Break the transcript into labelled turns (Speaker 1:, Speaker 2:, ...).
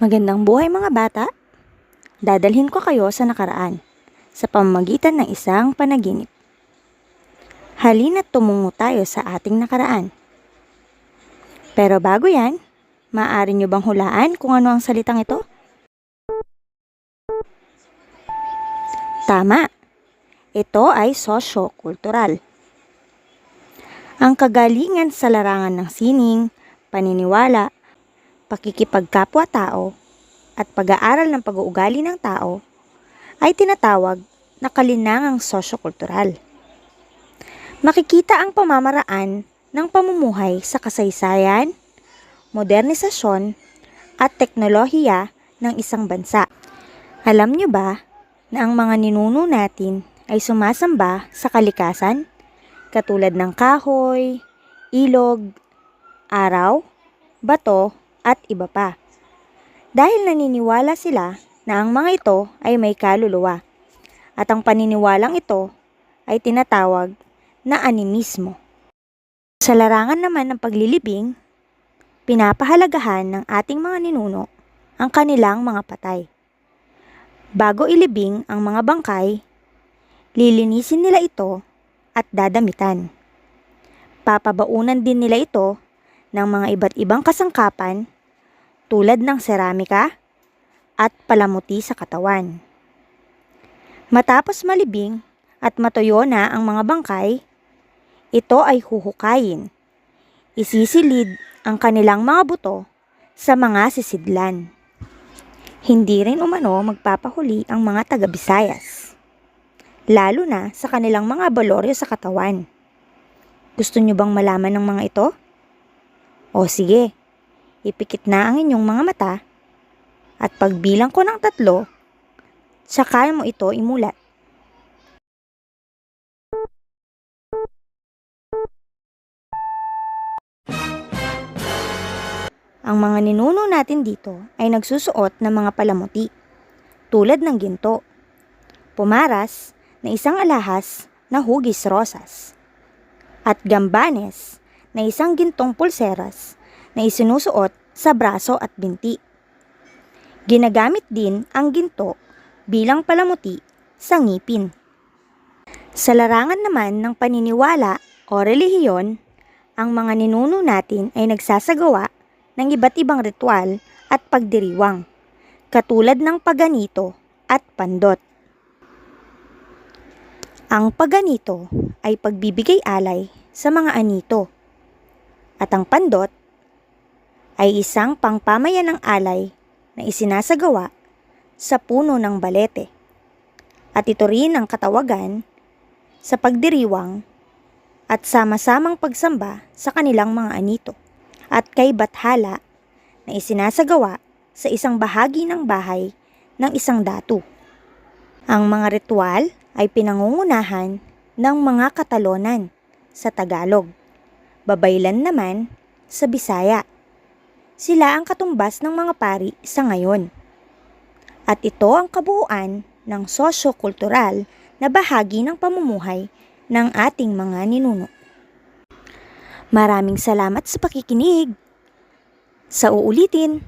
Speaker 1: Magandang buhay mga bata! Dadalhin ko kayo sa nakaraan sa pamamagitan ng isang panaginip. Halina't tumungo tayo sa ating nakaraan. Pero bago yan, maaari nyo bang hulaan kung ano ang salitang ito? Tama! Ito ay sosyo-kultural. Ang kagalingan sa larangan ng sining, paniniwala, pakikipagkapwa-tao, at pag-aaral ng pag-uugali ng tao ay tinatawag na kalinangang sosyo-kultural. Makikita ang pamamaraan ng pamumuhay sa kasaysayan, modernisasyon, at teknolohiya ng isang bansa. Alam nyo ba na ang mga ninuno natin ay sumasamba sa kalikasan, katulad ng kahoy, ilog, araw, bato, at iba pa. Dahil naniniwala sila na ang mga ito ay may kaluluwa, at ang paniniwalang ito ay tinatawag na animismo. Sa larangan naman ng paglilibing, pinapahalagahan ng ating mga ninuno ang kanilang mga patay. Bago ilibing ang mga bangkay, lilinisin nila ito at dadamitan. Papabaunan din nila ito ng mga iba't ibang kasangkapan tulad ng seramika at palamuti sa katawan. Matapos malibing at matuyo na ang mga bangkay, ito ay huhukayin. Isisilid ang kanilang mga buto sa mga sisidlan. Hindi rin umano magpapahuli ang mga taga-Visayas, lalo na sa kanilang mga baloryo sa katawan. Gusto nyo bang malaman ng mga ito? O sige, ipikit na ang inyong mga mata at pagbilang ko ng 3, saka mo ito imulat. Ang mga ninuno natin dito ay nagsusuot ng mga palamuti, tulad ng ginto, pumaras na isang alahas na hugis rosas, at gambanes na isang gintong pulseras na isinusuot sa braso at binti. Ginagamit din ang ginto bilang palamuti sa ngipin. Sa larangan naman ng paniniwala o relihiyon, ang mga ninuno natin ay nagsasagawa ng iba't ibang ritual at pagdiriwang, katulad ng paganito at pandot. Ang paganito ay pagbibigay alay sa mga anito, at ang pandot ay isang pangpamayan ng alay na isinasagawa sa puno ng balete. At ito rin ang katawagan sa pagdiriwang at sama-samang pagsamba sa kanilang mga anito at kay bathala na isinasagawa sa isang bahagi ng bahay ng isang datu. Ang mga ritual ay pinangungunahan ng mga Katalonan sa Tagalog, Babaylan naman sa Bisaya. Sila ang katumbas ng mga pari sa ngayon. At ito ang kabuuan ng sosyo-kultural na bahagi ng pamumuhay ng ating mga ninuno. Maraming salamat sa pakikinig. Sa uulitin.